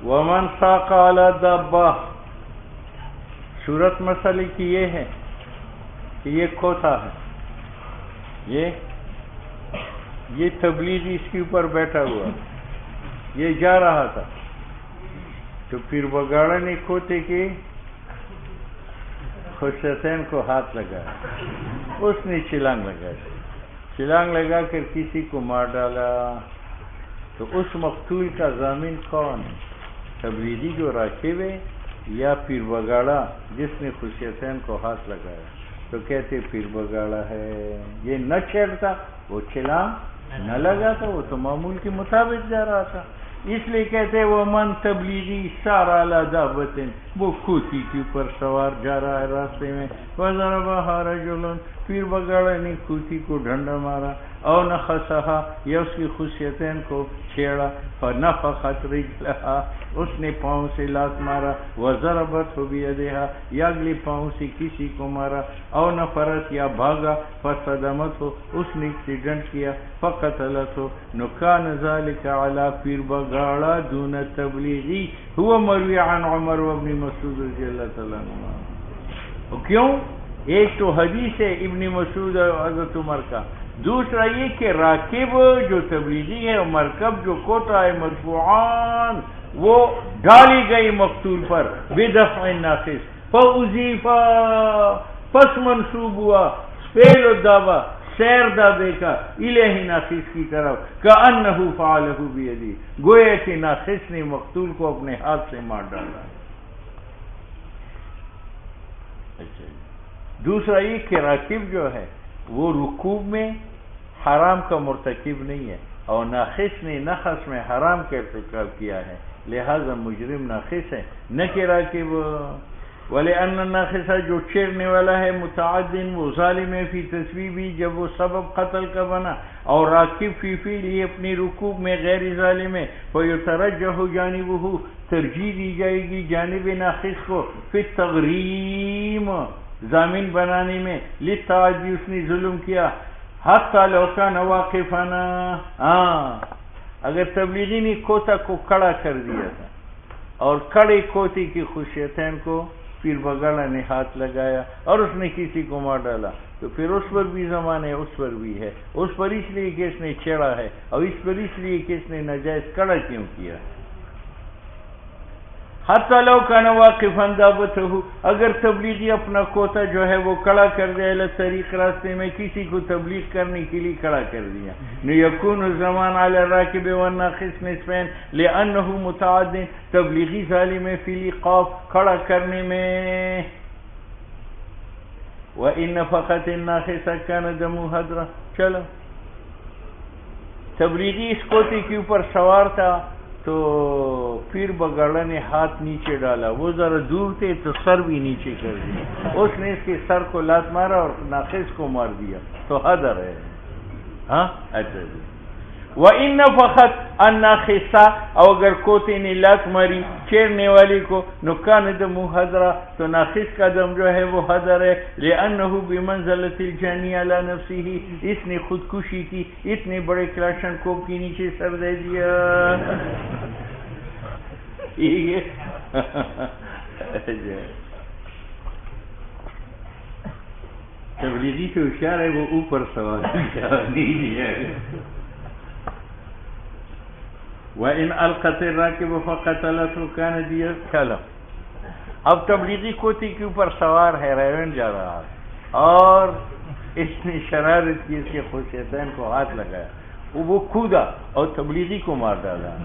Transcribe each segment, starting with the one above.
ومن ساق علی دابہ، صورت مسئلے کی یہ ہے کہ یہ کھوتا ہے، یہ تبلیغی اس کے اوپر بیٹھا ہوا، یہ جا رہا تھا، تو پھر بگاڑا نے کھوتے کے خشیتین کو ہاتھ لگایا، اس نے چھلانگ لگا کر کسی کو مار ڈالا، تو اس مقتول کا ضامن کون ہے؟ تبلیغی جو راکب ہے یا پیر بگاڑا جس نے خشیتین کو ہاتھ لگایا؟ تو کہتے پیر بگاڑا ہے، یہ نہ چھیڑتا، وہ چھلانگ نہ لگاتا، وہ تو معمول کے مطابق جا رہا تھا، اس لیے کہتے وہ من تبلیغی سار علی دابۃ، وہ کھوتی کے اوپر سوار جا رہا ہے راستے میں، فضربها رجل، پیر بگاڑا نے کھوتی کو ڈنڈا مارا، او نخسها، یا اس کی خصیتین کو چھیڑا، فنفخت رجلها، اس نے پاؤں سے لات مارا، وضربته بیدها، یا اگلی پاؤں سے کسی کو مارا، او نفرت، یا بھاگا، فصدمته، اس نے ایکسیڈنٹ کیا، فقتلته، نکان ذلك علی پیر بگاڑا دون تبلیغی، هو مروی عن عمر وابن مسعود رضی اللہ تعالیٰ عنہ۔ کیوں؟ ایک تو حدیث ہے ابن مسعود اور حضرت عمر کا، دوسرا یہ کہ راکب جو تبلیغی ہے اور مرکب جو کوتا ہے مرفوعان، وہ ڈالی گئی مقتول پر بدفع الناقص، فاضیف، پس منصوب ہوا، فعل الدابہ، سیر دابے کا، الہ ناقص کی طرف، کأنہ فعلہ بیدی، گویا کہ ناقص نے مقتول کو اپنے ہاتھ سے مار ڈالا۔ دوسرا یہ کہ راکب جو ہے وہ رکوب میں حرام کا مرتکب نہیں ہے، اور ناقص نے نخس میں حرام کا ارتکاب کیا ہے، لہذا مجرم ناقص ہے، نہ کہ راکب۔ وَلِأَنَّ النَّاخِصَ، جو چھیڑنے والا ہے، متعدن، وہ ظالم ہے، فی تسبیبی، جب وہ سبب قتل کا بنا، اور راکب فی فعلی، اپنی رکوب میں غیر ظالم ہے، فَيُتَرَجَّحُ جانبہ، ترجیح دی جائے گی جانب ناقص کو، فی التغریم، ضامن بنانے میں، للتعدی، اس نے ظلم کیا، حتی لو کان واقفنا، اگر تبلیغی نے کوتا کو کھڑا کر دیا تھا اور کھڑے کوتے کی خشیتین کو پیر بگاڑا نے ہاتھ لگایا اور اس نے کسی کو مار ڈالا، تو پھر اس پر بھی زمان ہے، اس پر بھی ہے، اس پر اس لیے کہ اس نے چھیڑا ہے، اور اس پر اس لیے کہ اس نے ناجائز کھڑا کیوں کیا۔ حتی لو کان واقفا دابتہ، اگر تبلیغی اپنا کوتا جو ہے وہ کھڑا کر دے، طریق راستے میں کسی کو تبلیغ کرنے کے لیے کھڑا کر دیا، یکون الزمان علی الراکب والناقص نصفین، لأنہ متعد، تبلیغی ظالم فی الایقاف، کھڑا کرنے میں، وَإِنَّ فَقَطِ النَّاقِصَ كَانَ دَمُهُ هَدْرًا، چلو تبلیغی اس کوتے کے اوپر سوار تھا، تو پیر بگاڑا نے ہاتھ نیچے ڈالا، وہ ذرا دور تھے تو سر بھی نیچے کر دیا، اس نے اس کے سر کو لات مارا اور ناقص کو مار دیا، تو حدر ہے۔ ہاں اچھا جی۔ وَإِنَّ فَقَطْ النَّاقِصَ، اور اگر کوتے نے لات ماری چھیڑنے والی کو، نُكَانَ دَمُهُ هَدْرًا، تو ناقص کا دم جو ہے وہ حدر ہے، لِأَنَّهُ بِمَنزَلَةِ الْجَانِي عَلَى نَفْسِهِ، اس نے خودکشی کی، اتنے بڑے کلاشن کوپ کے نیچے سر دے دیا۔ تبلیغی سے ہوشیار ہے، وہ اوپر سوال نہیں ہے۔ وَإِنْ أَلْقَتِ الرَّاكِبُ فَقَتَلَتْهُ كَانَ دِيَةً، چلو اب تبلیغی کوتی کے اوپر سوار ہے، ریون جا رہا ہے، اور اس نے شرارت کی، اس کے خصیتین کو ہاتھ لگایا، وہ کھودا اور تبلیغی کو مار ڈالا،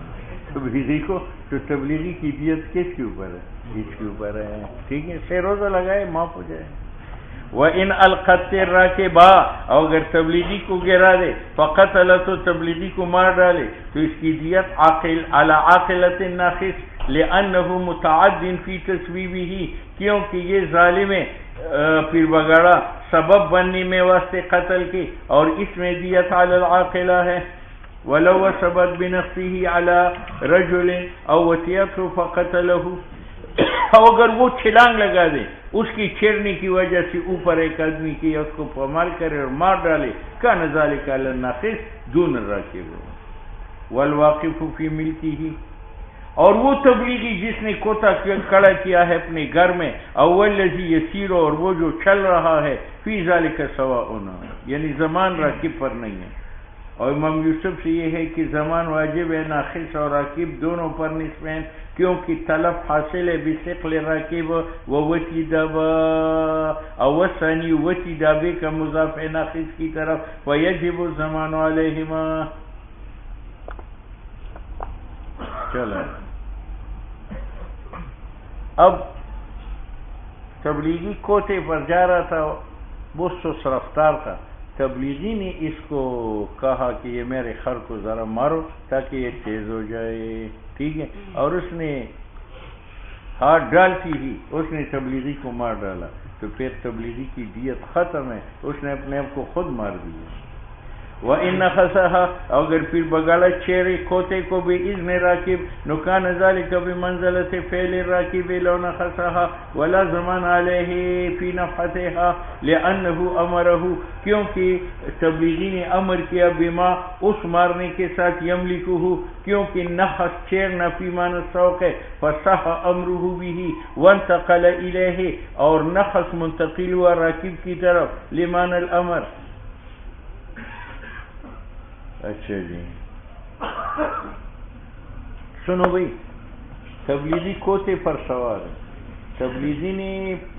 تبلیغی کو، تو تبلیغی کی دیت کس کے اوپر ہے؟ اس کے اوپر ہے، ٹھیک ہے، 6 روزہ لگائے، معاف ہو جائے۔ وَإِنْ أَلْقَتِ الرَّاكِبَ، اور اگر تبلیغی کو گرا دے، فَقَتَلَ، تو تبلیغی کو مار ڈالے، تو اس کی دیت عاقل علی عاقلۃ الناقص، لأنہ متعد فی تسبیبہ، کیونکہ یہ ظالم ہے پیر بگاڑا سبب بننے میں واسطے قتل کی، اور اس میں دیت علی العاقلہ ہے۔ وَلَوْ وَثَبَتْ بِنَفْسِهِ عَلَى رَجُلٍ أَوْ وَتِيَتْهُ فَقَتَلَهُ، اور اگر وہ چھلانگ لگا دے اس کی چھیڑنے کی وجہ سے اوپر ایک آدمی کی، اس کو پامال کرے اور مار ڈالے، كَانَ ذَلِكَ عَلَى النَّاقِصِ دُونَ الرَّاكِبِ۔ وَالْوَاقِفُ فِي مِلْكِهِ، اور وہ تبلیغی جس نے کوتا کھڑا کیا ہے اپنے گھر میں، اول الذی یسیر، اور وہ جو چل رہا ہے، فی ذالک سواء، یعنی زمان راکب پر نہیں ہے. اور امام یوسف سے یہ ہے کہ زمان واجب ہے، ناقص اور راکب دونوں پر نصفین، کیونکہ تلف حاصل ہے بثقل راکب ووتی دبا، اور ثانی وتی دابے کا مضاف ہے ناقص کی طرف، ویجب الزمان علیہما. چلو اب تبلیغی کوتے پر جا رہا تھا، وہ سست رفتار تھا. تبلیغی نے اس کو کہا کہ یہ میرے خر کو ذرا مارو تاکہ یہ تیز ہو جائے، ٹھیک ہے، اور اس نے ہاتھ ڈالتی ہی اس نے تبلیغی کو مار ڈالا، تو پھر تبلیغی کی دیت ختم ہے، اس نے اپنے آپ کو خود مار دیا. وَإِنَّ خَسَهَا، اگر پھر بگاڑا چہرے کھوتے کو بھی اذن راکب، نُكَانَ ذَلِكَ بِمَنزَلَةِ فعل الراکب لو نَخَسَهَا وَلَا زَمَانَ عَلَيْهِ فِي نَفْحَتِهَا لِأَنَّهُ أَمَرَهُ، کیونکہ تبلیغی نے امر کیا بما، اس مارنے کے ساتھ، یملکہ، کیونکہ نخس چیرنا فی معنی السوق ہے، فَصَحَ أَمْرُهُ بِهِ وَانْتَقَلَ إِلَيْهِ، اور نخس منتقل ہوا راکب کی طرف، لمعنی الامر. اچھا جی سنو بھائی، تبلیغی کوتے پر سوار ہے. تبلیغی نے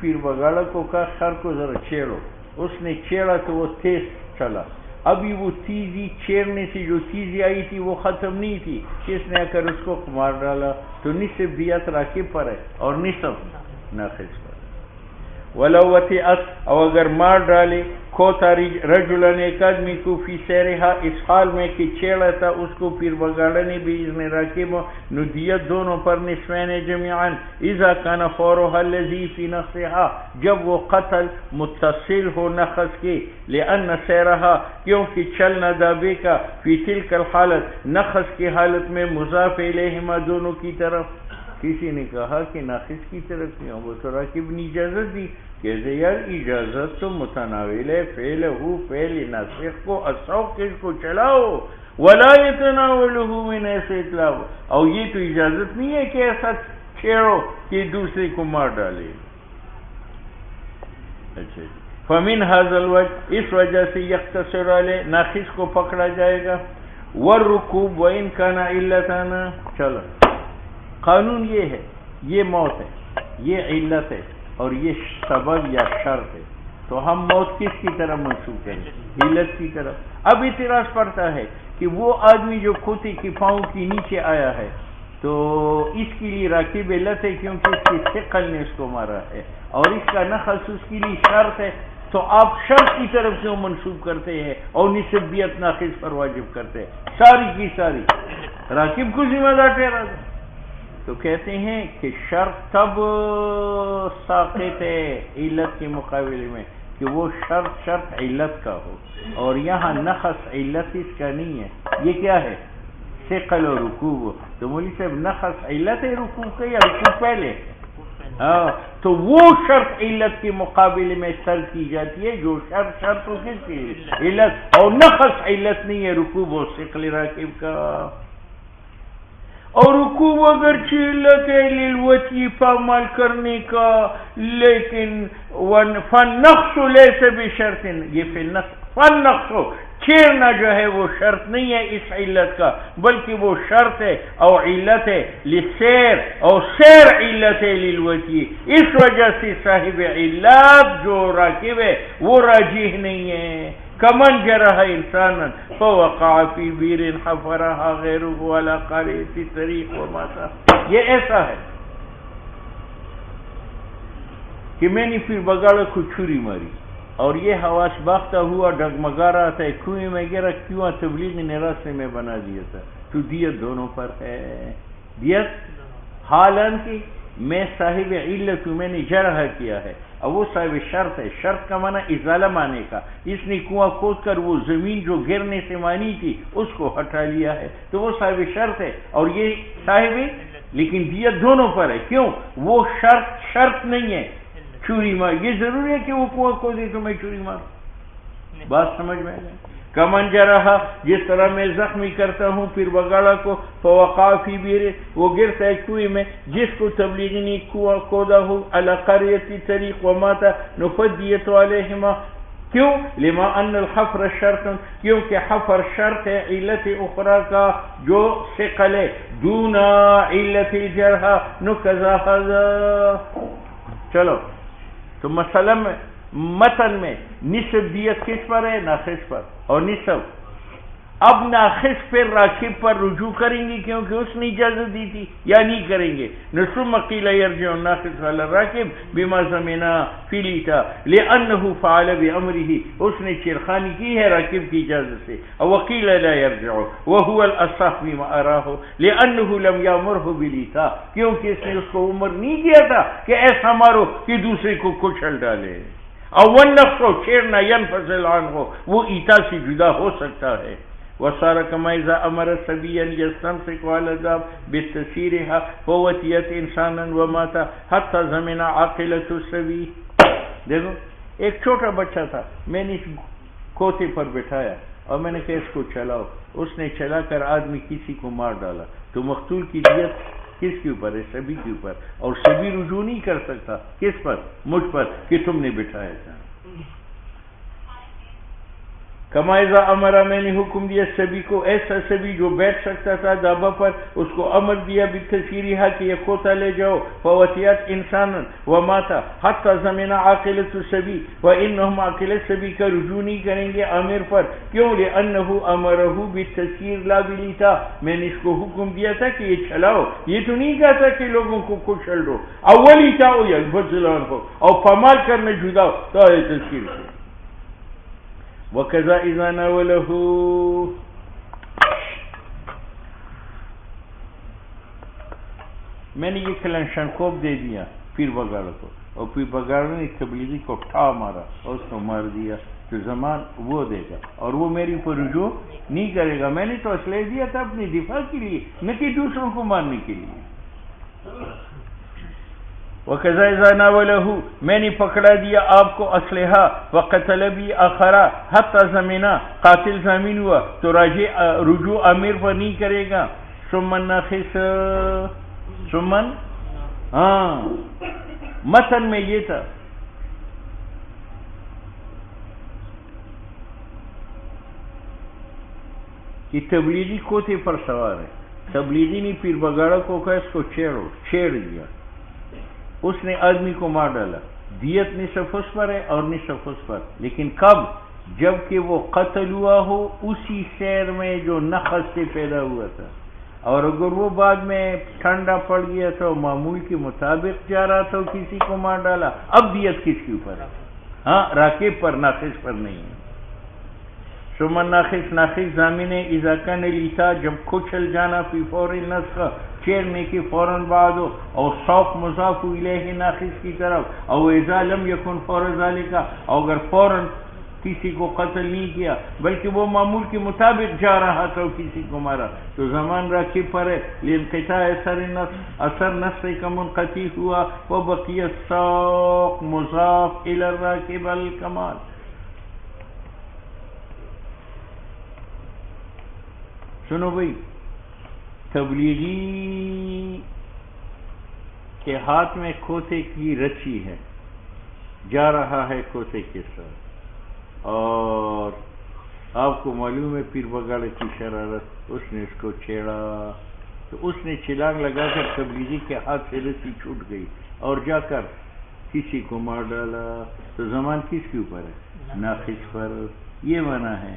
پیر بگاڑا کو کہا خر کو ذرا چھیڑو، اس نے چھیڑا تو وہ تیز چلا. ابھی وہ تیزی چھیڑنے سے جو تیزی آئی تھی وہ ختم نہیں تھی، کس نے آ کر اس کو مار ڈالا. تو نصف دیت راکب پر ہے اور نصف ناقص پر. ولو وطئت، او اگر مار ڈالے کھوتا رجلن، ایک آدمی کو، فی سیرہا، اس حال میں کہ چھیڑا تھا اس کو پیر بگاڑا نے بھی اذن راکب، ندیت دونوں پر نصفین جميعا، اذا کان فورها الذی فی نفسها، جب وہ قتل متصل ہو نخس کے، لان سیرہا، کیونکہ چلنا دابے کا، فی تلک الحالت، نخس کی حالت میں، مضاف الیہما دونوں کی طرف. کسی نے کہا کہ ناقص کی طرف کیوں، وہ تو راکب نے اجازت دی. کہتے یار اجازت تو متناول ہے، فعل ہو فعل ناسخ کو، السوق کس کو چلاؤ، ولا يتناولہ من ایسے اطلاع، اور یہ تو اجازت نہیں ہے کہ ایسا چھیڑو کہ دوسرے کو مار ڈالے. اچھا جی، فمن هذا الوجہ، اس وجہ سے، یقتصر علیہ، ناقص کو پکڑا جائے گا. والرکوب وان کان علتنا، چلو قانون یہ ہے، یہ موت ہے، یہ علت ہے، اور یہ سبب یا شرط ہے، تو ہم موت کس کی طرف منسوخ کریں؟ علت کی طرف. اب اعتراض پڑتا ہے کہ وہ آدمی جو کھوتے کی پاؤں کی نیچے آیا ہے تو اس کے لیے راکب علت ہے کیونکہ اس کی ثقل نے اس کو مارا ہے، اور اس کا نخس اس کے لیے شرط ہے. تو آپ شرط کی طرف کیوں منسوخ کرتے ہیں اور نسبیت ناقص پر واجب کرتے ہیں؟ ساری کی ساری راکب کو ذمہ دار ٹھہرا دیں. تو کہتے ہیں کہ شرط تب ساقط ہے علت کے مقابلے میں کہ وہ شرط علت کا ہو، اور یہاں نخس علت اس کا نہیں ہے. یہ کیا ہے؟ ثقل و رکوب. تو مولوی صاحب نخس علت ہے رکوب کا یا رکوب پہلے؟ ہاں، تو وہ شرط علت کے مقابلے میں سر کی جاتی ہے جو شرط ہو کس کی علت، اور نخس علت نہیں ہے رکوب و ثقل راکب کا. اور رکوب اگرچہ علت ہے للوتی پامال کرنے کا، لیکن فالنقص لیس بشرط، یہ فالنقص چھیڑنا جو ہے وہ شرط نہیں ہے اس علت کا، بلکہ وہ شرط ہے اور علت ہے للسیر، اور سیر علت ہے للوتی. اس وجہ سے صاحب علت جو راکب ہے وہ راجح نہیں ہے. کمن جرح انسانا فوقع فی بیر حفرها غیره على قارئة الطریق وماتا. یہ ایسا ہے کہ میں نے پھر بگاڑا کو چھری ماری اور یہ حواس باختہ ہوا، ڈگمگا رہا تھا، کنویں میں گرا، کیوں تبلیغ نے راستے میں بنا دیا تھا. تو دیت دونوں پر ہے. دیت حالانکہ میں صاحب علت ہوں، میں نے جرح کیا ہے، اور وہ صاحب شرط ہے. شرط کا معنی ازالہ مانے کا. اس نے کنواں کھود کر وہ زمین جو گرنے سے مانی تھی اس کو ہٹا لیا ہے، تو وہ صاحب شرط ہے، اور یہ صاحب، لیکن دیت دونوں پر ہے. کیوں؟ وہ شرط نہیں ہے چوری مار. یہ ضروری ہے کہ وہ کنواں کھودے تو میں چوری ماروں؟ بات سمجھ میں آئے؟ کمن جرحا جس طرح میں زخمی کرتا ہوں پھر بگاڑا کو فوقع فی بیر وہ گرتا ہے کنویں میں جس کو تبلیغی نے کودا ہو علی قریتی طریق وماتا نفدیت علیہما کیوں لما ان الحفر شرط کیونکہ حفر شرط ہے علت اخرى کا جو ثقل ہے دون علت الجرح نکذا حضا. چلو تو مسئلہ میں متن میں نصف دیت کس پر ہے؟ ناخص پر. اور نصف اب ناخص پر راکب پر رجوع کریں گے کیونکہ اس نے اجازت دی تھی یا نہیں کریں گے. ثم قیل یرجع الناخص علی الراکب بما ضمنا فی لیتا لانه فعل بامره اس نے چرخانی کی ہے راکب کی اجازت سے. وقیل لا یرجع وهو الاصح بما اراه لانه لم یامره بلیتا کیونکہ اس نے اس کو عمر نہیں دیا تھا کہ ایسا مارو کہ دوسرے کو کچل ڈالے. اول نفس کو چھیڑنا ینفصل عنہ وہ ایتا سے جدا ہو سکتا ہے. وصار كما اذا امر سبيا يستمسك على الذهب بتسيرها فوتيت انسانا ومات حتى زمن عاقلة السبي. دیکھو ایک چھوٹا بچہ تھا میں نے اس کوتے پر بٹھایا اور میں نے کہا اس کو چلاؤ. اس نے چلا کر آدمی کسی کو مار ڈالا تو مقتول کی دیت کس کے اوپر ہے؟ سبی کے اوپر. اور سبی رجوع نہیں کر سکتا کس پر؟ مجھ پر کہ تم نے بٹھایا تھا. کما اذا امرا میں نے حکم دیا سبی کو ایسا سبی جو بیٹھ سکتا تھا دابا پر اس کو امر دیا بتسیرها کہ یہ کوتا لے جاؤ فوتیات انسانا وماتا حتی زمین عاقلت السبی وانہم عاقلت سبی کا رجوع نہیں کریں گے امیر پر. کیوں؟ لانہو امرہو بتسیر لا بلیتا میں نے اس کو حکم دیا تھا کہ یہ چلاؤ یہ تو نہیں کہا تھا کہ لوگوں کو کچل دو. اولی چاہو یا بدلان ہو اور پامال کرنے جدا ہو تو ہے تسیر سے. وَكَذَا إِذَا نَاوَلَهُ میں نے یہ کلنشنکوب دے دیا پیر بگاڑ کو اور پیر بگاڑ نے تبلیغی کو ٹھا مارا اور اس کو مار دیا تو زمان وہ دے گا اور وہ میری پر رجوع نہیں کرے گا. میں نے تو اسلحہ دیا تھا اپنی دفاع کے لیے نہ کہ دوسروں کو مارنے کے لیے. وَكَذَا إِذَا نَاوَلَهُ میں نے پکڑا دیا آپ کو اسلحہ وَقَتَلَ بِي آخَرَ حَتَّى زَمِنَا قاتل زمین ہوا تو رجوع امیر پر نہیں کرے گا. ثُمَّ النَّاخِص ثُمَّ متن میں یہ تھا کہ تبلیغی کوتے پر سوار ہے. تبلیغی نے پیر بگاڑا کو کہا اس کو چھیڑ دیا. اس نے آدمی کو مار ڈالا. دیت نصف اس پر ہے اور نصف اس پر. لیکن کب؟ جب کہ وہ قتل ہوا ہو اسی شہر میں جو نخس سے پیدا ہوا تھا. اور اگر وہ بعد میں ٹھنڈا پڑ گیا تھا معمول کے مطابق جا رہا تھا کسی کو مار ڈالا اب دیت کس کے اوپر ہے؟ ہاں راکب پر ناخص پر نہیں ہے. ثم الناخص ناخص ضامن اذا كان لیتا جب کچل جانا فی فور النسخ چھیڑنے کے فوراً بعد ہو اور سوق مضاف الیہ ناخص کی طرف او اذا لم یکن فور ذالک اور اگر فوراً کسی کو قتل نہیں کیا بلکہ وہ معمول کے مطابق جا رہا تھا کسی کو مارا تو زمان راکب پر ہے. لانقطاع اثر نص کا منقطع ہوا وبقی السوق مضاف الی الراکب الکمال. سنو بھائی تبلیغی کے ہاتھ میں کھوتے کی رچی ہے جا رہا ہے کھوتے کے ساتھ اور آپ کو معلوم ہے پیر بگاڑ کی شرارت اس نے اس کو چھیڑا تو اس نے چھلانگ لگا کر تبلیغی کے ہاتھ سے رسی چھوٹ گئی اور جا کر کسی کو مار ڈالا تو زمان کس کے اوپر ہے؟ ناخص پر. یہ معنی ہے.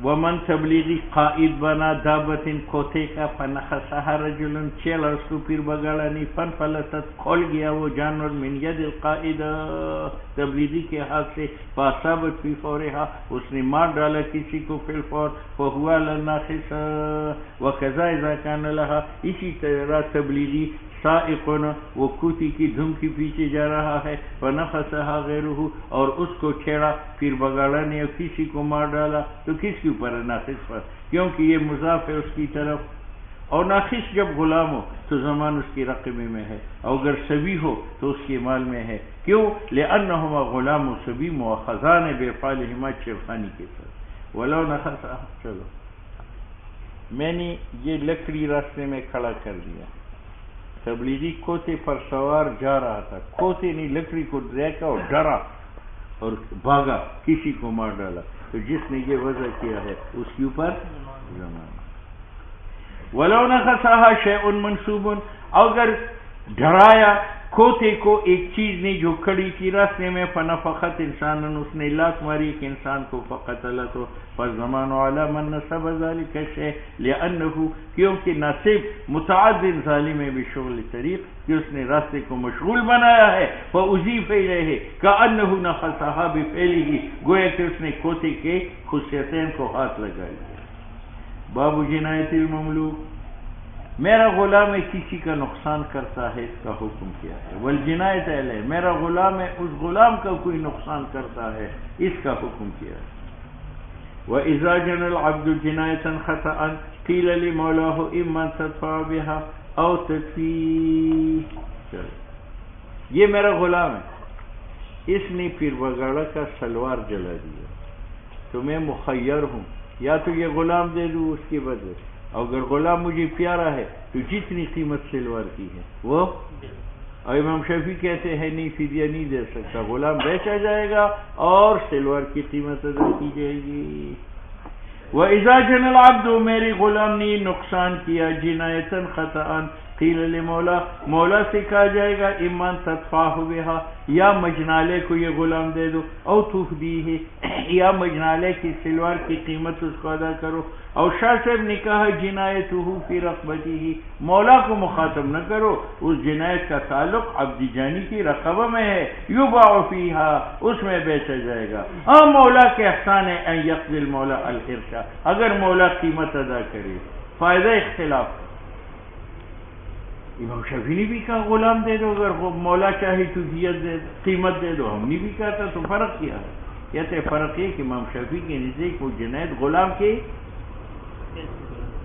ومن تبلیغی قائد بنا دابت کھوتے کا فنخصها رجل چیلا اس کو پیر بگاڑا نہیں فن فلتت کھول گیا وہ جانور من ید القائد تبلیغی کے ہاتھ سے فاصابت فی فورہا اس نے مار ڈالا کسی کو فی الفور فہوا لناخص. وکذا اذا کان لها اسی طرح تبلیغی سائقن وہ کوتی کی دھم کی پیچھے جا رہا ہے فنخصها غیرہ اور اس کو چھیڑا پھر بگاڑا نے اور کسی کو مار ڈالا تو کس کے اوپر ہے؟ ناخص پر کیونکہ یہ مضاف ہے اس کی طرف. اور ناخص جب غلام ہو تو زمان اس کی رقبے میں ہے، اور اگر سبی ہو تو اس کے مال میں ہے. کیوں؟ لأنہما غلام و سبی مؤخذان بفعلہما چرخانی کے ساتھ. ولو نخص. چلو میں نے یہ لکڑی راستے میں کھڑا کر دیا، تبلیغی کھوتے پر سوار جا رہا تھا، کھوتے نے لکڑی کو دیکھا اور ڈرا اور بھاگا، کسی کو مار ڈالا، تو جس نے یہ وضع کیا ہے اس کے اوپر زمان. ولو نخصہا شیء منصوب، اگر ڈرایا کھوتے کو ایک چیز نے جو کھڑی تھی راستے میں، فنفخت انسان، اس نے لاک ماری ایک انسان کو، فقتل تو فالزمان علی من نصب ذلک الشیء لأنہ، کیونکہ ناصب متعدد ظالم بشغل طریق، کہ اس نے راستے کو مشغول بنایا ہے، فاضیف الیہ کأنہ نخصہا بفعلہ، گویا کہ اس نے کھوتے کے خصیتین کو ہاتھ لگا لیا. باب جنایت المملوک، میرا غلام ہے کسی کا نقصان کرتا ہے، اس کا حکم کیا ہے. والجنایت علیہ، میرا غلام ہے اس غلام کا کوئی نقصان کرتا ہے، اس کا حکم کیا ہے. وَإِذَا جَنَى الْعَبْدُ جِنَايَةً خَطَأً قِيلَ لِمَوْلَاهُ إِمَّا تَدْفَعُ بِهَا أَوْ تَكْفِيهِ. یہ میرا غلام ہے، اس نے پیر بگاڑا کا سلوار جلا دیا، تو میں مخیر ہوں، یا تو یہ غلام دے دوں اس کے بدلے، اور اگر غلام مجھے پیارا ہے تو جتنی قیمت سلوار کی ہے وہ. اور امام شافعی کہتے ہیں نہیں، فدیہ نہیں دے سکتا، غلام بیچا جائے گا اور سلوار کی قیمت ادا کی جائے گی. وَإِذَا جَنَى الْعَبْدُ، میرے غلام نے نقصان کیا، جنایتاً خطأً قیل لمولا، مولا سے کہا جائے گا اما تدفعہ بہا، یا مجنالے کو یہ غلام دے دو، او تفدیہ، یا مجنالے کی سلوار کی قیمت اس کو ادا کرو. اور شاہ صاحب نے کہا جنایتہ فی رقبتہ، مولا کو مخاطب نہ کرو، اس جنایت کا تعلق عبد جانی کی رقبہ میں ہے، یباع فیہا، اس میں بیچا جائے گا. مولا کے احسان ہے ان یقضی المولا الارشا، اگر مولا قیمت ادا کرے. فائدہ اختلاف، امام شافعی نے بھی کہا غلام دے دو، اگر مولا چاہے تو دیت دے قیمت دے دو، ہم نے بھی کہا تھا. تو فرق کیا ہے؟ کہتے فرق یہ کہ امام شافعی کے نزدیک وہ جنایت غلام کی،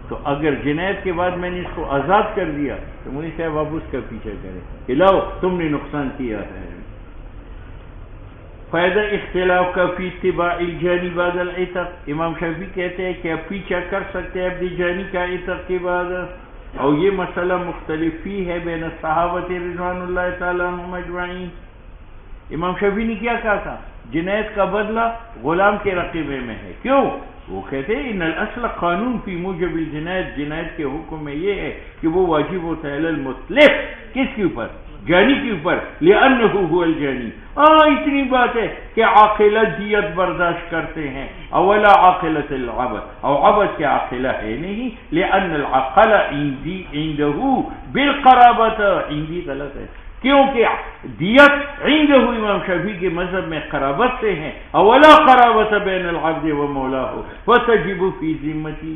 تو اگر جنایت کے بعد میں نے اس کو آزاد کر دیا تو مجھے صاحب آپ اس کا پیچھا کریں کہ لاؤ تم نے نقصان کیا ہے. فائدہ اختلاف کا فی اتباع الجانی بعد العتق، امام شافعی کہتے ہیں کہ آپ پیچھا کر سکتے ہیں عبد جانی کا عتق کے بعد، اور یہ مسئلہ مختلف فی ہے بین صحابت رضوان اللہ تعالیٰ عنہم اجمعین. امام شافعی نے کیا کہا تھا؟ جنایت کا بدلہ غلام کے رقبے میں ہے. کیوں؟ وہ کہتے ہیں ان الاصل قانون فی موجب الجنایت، جنایت کے حکم میں یہ ہے کہ وہ واجب ہوتا ہے المطلق، کس کے اوپر؟ جانی کے اوپر، لأنہ هو الجانی. اتنی بات ہے کہ عاقلہ دیت برداشت کرتے ہیں، اولا عاقلۃ العبد، اور عبد کے عاقلہ ہے نہیں، لأن العقل عندی عنده بالقرابت، عندی غلط ہے کیونکہ دیت عنده امام شافعی کے مذہب میں قرابت سے ہیں، اولا قرابت بین العبد و مولاہ فتجب فی ذمتی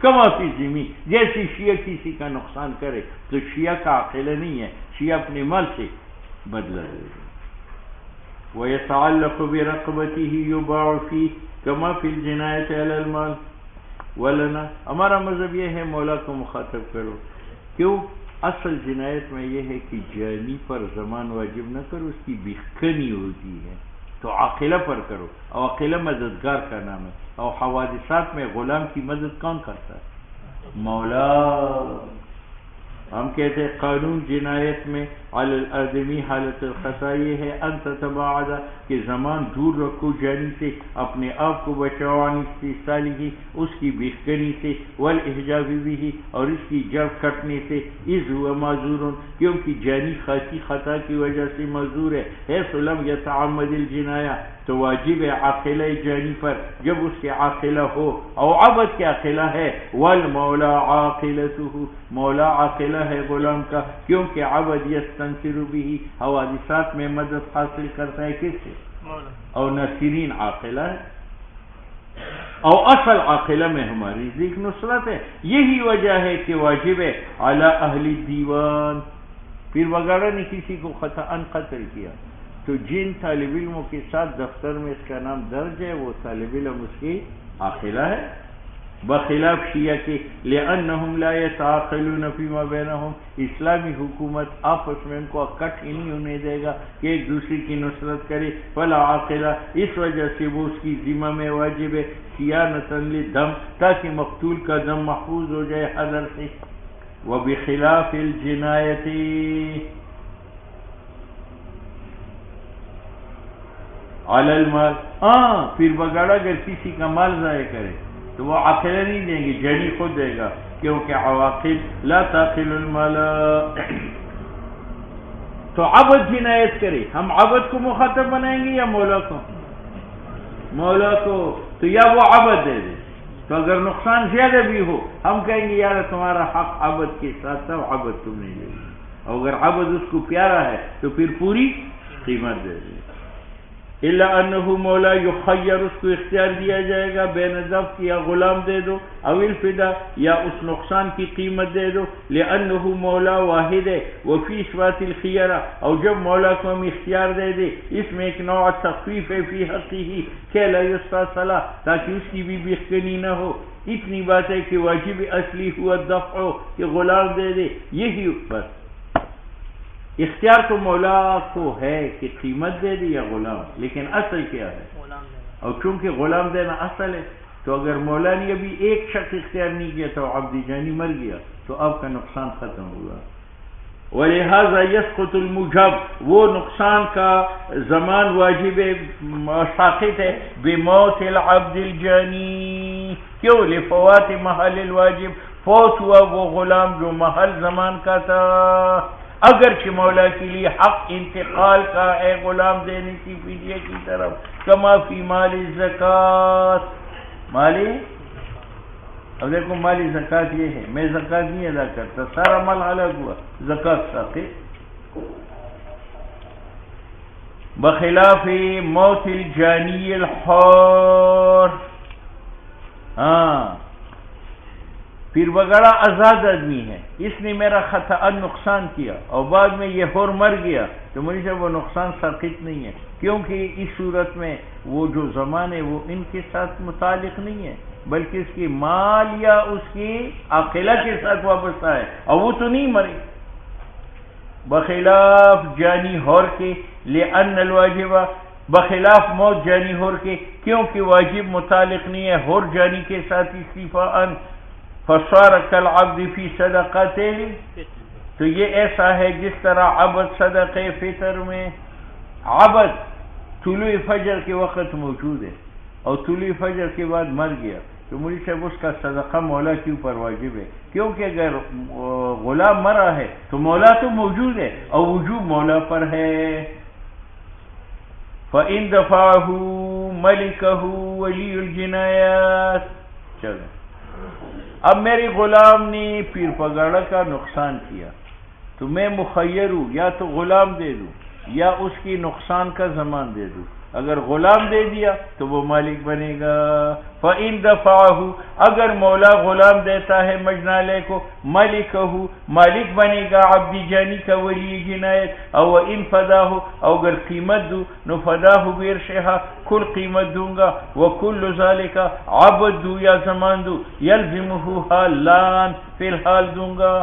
کما فی ذمی. جیسی شیعہ کسی کا نقصان کرے تو شیعہ کا عقیلہ نہیں ہے، شیعہ اپنے مال سے بدلہ دے گا. ویتعلق برقبته یباع فی کما فی الجنایت علی المال. ولنا، ہمارا مذہب یہ ہے مولا کو مخاطب کرو. کیوں؟ اصل جنایت میں یہ ہے کہ جانی پر زمان واجب نہ کرو، اس کی بخکنی ہوتی ہے، تو عاقلہ پر کرو. اور عاقلہ مددگار کا نام ہے، اور حوادثات میں غلام کی مدد کون کرتا ہے؟ مولا. ہم کہتے ہیں قانون جنایت میں علی الادمی حالت الخطا یہ ہے ان تتباعد، کہ زمان دور رکھو جانی سے، اپنے آپ کو بچاؤ عن استحصاله، اس کی بخکنی سے، والاحجاب به، اور اس کی جب کٹنے سے، اذ هو معذور، کیونکہ جانی خاصی خطا کی وجہ سے معذور ہے. حیث لم یتعمد الجنایہ، تو واجب ہے عاقلہ جانی پر جب اس کے عاقلہ ہو، اور عبد کے عاقلہ ہے. والمولا عاقلته، مولا عاقلہ ہے غلام کا، کیونکہ عبد یستنصر به، حوادثات میں مدد حاصل کرتا ہے کس سے؟ اور ناصرین عاقلہ ہے، اور اصل عاقلہ میں ہماری ذکر نصرت ہے. یہی وجہ ہے کہ واجب ہے علی اہل دیوان. پیر وغیرہ نے کسی کو خطأً قتل کیا تو جن طالب علموں کے ساتھ دفتر میں اس کا نام درج ہے وہ طالب علم اس کی عاقلہ ہے، بخلاف شیعہ کے، لأنہم لا یتعاقلون فیما بینہم، اسلامی حکومت آپس میں ان کو اکٹھ ہی نہیں ہونے دے گا کہ ایک دوسرے کی نصرت کرے، فلا عاقلہ، اس وجہ سے وہ اس کی ذمہ میں واجب ہے صیانۃ للدم، تاکہ مقتول کا دم محفوظ ہو جائے حذر سے، وبخلاف الجنایت، علی المال، پھر بگاڑا اگر کسی کا مال ضائع کرے تو وہ عاقلہ نہیں دیں گے، جنی خود دے گا، کیونکہ عواقل لا تعقل المال۔ تو عبد جنایت کرے، ہم عبد کو مخاطب بنائیں گے یا مولا کو؟ مولا کو، تو یا وہ عبد دے دے، تو اگر نقصان زیادہ بھی ہو ہم کہیں گے یار تمہارا حق عبد کے ساتھ تھا، عبد تم نہیں لے گی، اور اگر عبد اس کو پیارا ہے تو پھر پوری قیمت دے دے۔ الا انہ مولا یخیر، اس کو اختیار دیا جائے گا بین ضبط، یا غلام دے دو، او الفدا، یا اس نقصان کی قیمت دے دو، لانہ مولا واحد ہے، وفی اثبات الخیرہ، اور جب مولا کو ہم اختیار دے دے اس میں ایک نوع تخفیف ہے فی حقہ کہ لا یستاصلہ، تاکہ اس کی بھی بخکنی نہ ہو، اتنی بات ہے کہ واجب اصلی ہوا دفع، کہ غلام دے دے، یہی بس اختیار تو مولا کو ہے کہ قیمت دے دی یا غلام، لیکن اصل کیا ہے؟ اور چونکہ غلام دینا اصل ہے، تو اگر مولا نے ابھی ایک شخص اختیار نہیں کیا تو عبد جانی مر گیا تو اب کا نقصان ختم ہوا۔ ولہذا یسقط الموجب، وہ نقصان کا زمان واجب ساقط ہے بموت العبد الجانی، کیوں؟ لفوات محل الواجب، فوت ہوا وہ غلام جو محل زمان کا تھا، اگرچہ مولا کے لیے حق انتقال کا ہے غلام دینے کی فدیہ کی طرف، کما فی مال زکوٰۃ، مالی، اب دیکھو مالی زکوٰۃ یہ ہے، میں زکوٰۃ نہیں ادا کرتا، سارا مال الگ ہوا، زکوٰۃ ساقط۔ بخلاف موت الجانی الحر، پھر وغیرہ آزاد آدمی ہے، اس نے میرا خطأ نقصان کیا اور بعد میں یہ حر مر گیا، تو مجھے سے وہ نقصان ساقط نہیں ہے، کیونکہ اس صورت میں وہ جو زمان ہے وہ ان کے ساتھ متعلق نہیں ہے، بلکہ اس کی مال یا اس کی عاقلہ کے ساتھ وابستہ ہے، اور وہ تو نہیں مری۔ بخلاف جانی حر کے، لأن الواجب، بخلاف موت جانی حر کے، کیونکہ واجب متعلق نہیں ہے حر جانی کے ساتھ استفاءً، فصار کالعبد فی صدقۃ، تو یہ ایسا ہے جس طرح عبد صدقہ فطر میں، عبد طلوع فجر کے وقت موجود ہے اور طلوع فجر کے بعد مر گیا، تو مولوی صاحب اس کا صدقہ مولا کے اوپر واجب ہے، کیونکہ اگر غلام مرا ہے تو مولا تو موجود ہے اور وجوب مولا پر ہے۔ فَإِن دَفَعَهُ مَلِكَهُ وَلِيُّ الْجِنَایَاتِ، چلو اب میرے غلام نے پیر پگاڑا کا نقصان کیا تو میں مخیر ہوں، یا تو غلام دے دوں یا اس کی نقصان کا زمان دے دوں، اگر غلام دے دیا تو وہ مالک بنے گا۔ فَإِن دَفَعَهُ، اگر مولا غلام دیتا ہے مجنالے کو، مَلِكَهُ، مالک بنے گا عبد جانی کا ولی جنایت، او ان فداہ، او اگر قیمت دوں نو فداہ بیرشہا، کل قیمت دوں گا، وکل ذالک، عبد دوں یا زمان دوں، یلزمہ حالان، فی الحال دوں گا،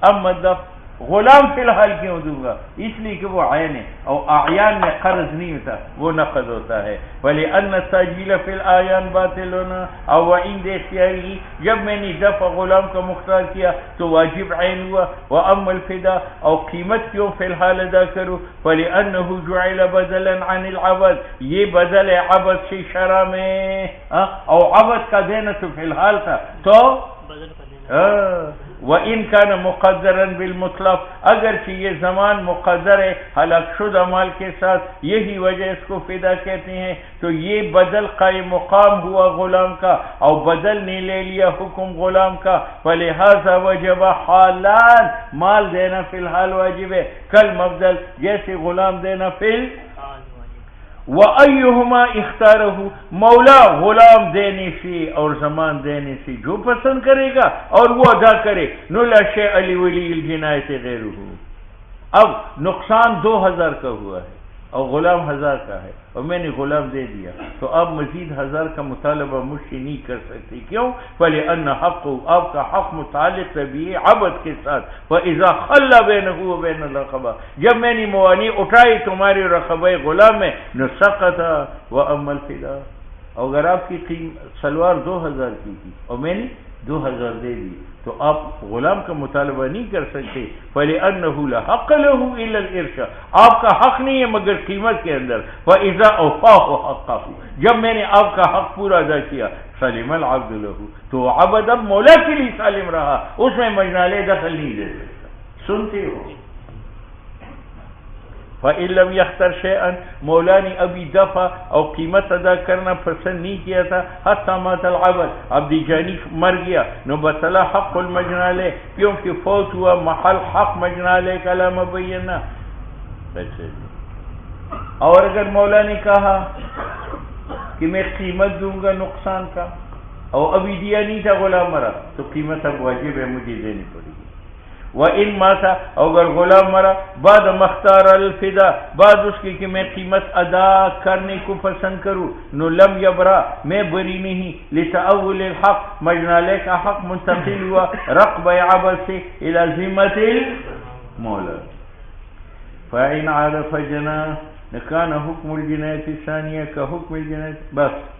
اما دفع، غلام فی الحال کیوں دوں گا؟ اس لیے کہ وہ عین ہے اور اعیان میں قرض نہیں ہوتا، وہ نقد ہوتا ہے۔ وَلِأَنَّ التَّعْجِيلَ فِي الْأَعْيَانِ بَاطِلٌ، اور وَعِنْدَ اخْتِيَارِهِ، جب میں نے دفع غلام کا مختار کیا تو واجب عین ہوا۔ وَأَمَّا الْفِدَاء، اور قیمت کیوں فی الحال ادا کرو؟ فَلِأَنَّهُ جُعِلَ بَدَلًا عَنِ الْعَبَدِ، یہ بدل ہے عبد سے شرع میں، اور عبد کا دینا تو فی الحال تھا، تو وَإِنْ كَانَ مُقَدَّرًا بِالْمُطْلَقِ، اگرچہ یہ زمان مقدر ہے ہلاک شدہ مال کے ساتھ، یہی وجہ اس کو فدا کہتے ہیں، تو یہ بدل قائم مقام ہوا غلام کا، اور بدل نے لے لیا حکم غلام کا، فَلِهَذَا وَجَبَ حالان، مال دینا فی الحال واجب ہے، کل مبدل، جیسے غلام دینا فی الحال۔ وَأَيُّهُمَا اِخْتَارَهُ، مولا غلام دینے سے اور زمان دینے سے جو پسند کرے گا اور وہ ادا کرے، نو لا شیء لِوَلِیِّ الْجِنَایَةِ غَیرُهُ۔ اب نقصان 2000 کا ہوا ہے، اور غلام 1000 کا ہے اور میں نے غلام دے دیا، تو آپ مزید 1000 کا مطالبہ مجھ سے نہیں کر سکتے. کیوں؟ فَلِأَنَّ حَقُّ، آپ کا حق متعلق بھی عبد کے ساتھ. وَإِذَا خَلَّ بَيْنَهُ وَبَيْنَ الرَّقَبَةِ، جب میں نے موانی اٹھائی تمہاری رقبہ غلام میں، نسقط وَأَمَّا الْفِدَاءُ، اگر آپ کی سلوار 2000 کی تھی اور میں نے 2000 دے دی تو آپ غلام کا مطالبہ نہیں کر سکتے. فَلِأَنَّهُ لَحَقَّ لَهُ إِلَّا الْإِرْشَاءُ، آپ کا حق نہیں ہے مگر قیمت کے اندر. فَإِذَا أَوْفَاهُ حَقَّهُ، جب میں نے آپ کا حق پورا ادا کیا، سَلِمَ الْعَبْدُ لَهُ، تو عبد اب مولا کے لیے سالم رہا، اس میں مجنالے دخل نہیں دے سکتا. سنتے ہو؟ فَإِن لَمْ يَخْتَرْ شَيْئًا، مولا نے ابھی دفع اور قیمت ادا کرنا پسند نہیں کیا تھا. حَتَّى مَاتَ الْعَبْدُ، عبد جانی مر گیا. نو بطلا حق المجنالے، کیونکہ فوت ہوا محل حق مجنالے کا لا مبینہ. اور اگر مولا نے کہا کہ میں قیمت دوں گا نقصان کا اور ابھی دیا نہیں تھا، غلام مرا، تو قیمت اب واجب ہے مجھے دینی پڑے گی. وَإِن مَاتَ، اگر غلام مرا بعد مختار الفدا، بعد اس کی کہ میں قیمت ادا کرنے کو پسند کروں، نو لم یبرا، میں بری نہیں. لتأول الحق، مجنالے کا حق منتقل ہوا رقب عبد سے الى ذمت المولا. فَإِنْ عَادَ فَجَنَا، كَانَ حُكْمُ الْجِنَايَةِ الثَّانِيَةِ كَحُكْمِ الْجِنَايَةِ. بس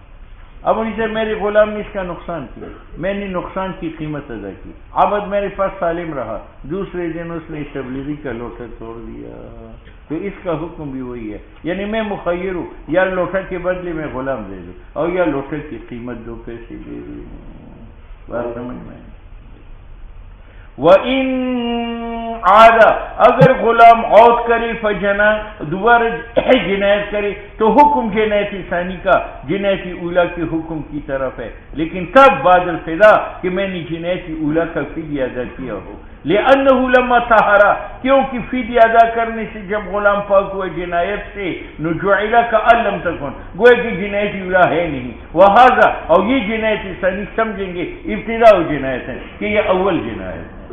اب انہیں سے میرے غلام نے اس کا نقصان کیا، میں نے نقصان کی قیمت ادا کی، عبد میرے پاس سالم رہا، دوسرے دن اس نے تبلیغی کا لوٹا توڑ دیا، تو اس کا حکم بھی وہی ہے. یعنی میں مخیر ہوں، یا لوٹا کے بدلے میں غلام دے دوں اور یا لوٹا کی قیمت 2 پیسے دے دوں. بات سمجھ میں؟ وَإِنْ عَادَ، اگر غلام عود کرے، فجنا، دوبارہ جنایت کرے، تو حکم جنایت ثانی کا جنایت اولا کے حکم کی طرف ہے، لیکن تب بعد الفدا کہ میں نے جنایت اولا کا فدیہ ادا کیا ہو. لِأَنَّهُ لَمَّا طَهَرَ، کیونکہ فدیہ ادا کرنے سے جب غلام پاک ہوئے جنایت سے، نُجُعِلَ كَأَن لَّمْ تَكُن، گویا کہ جنایت اولا ہے نہیں. وَهَذَا، اور یہ جنایت ثانی سمجھیں گے ابتداء جنایت ہے کہ یہ اول جنایت ہے.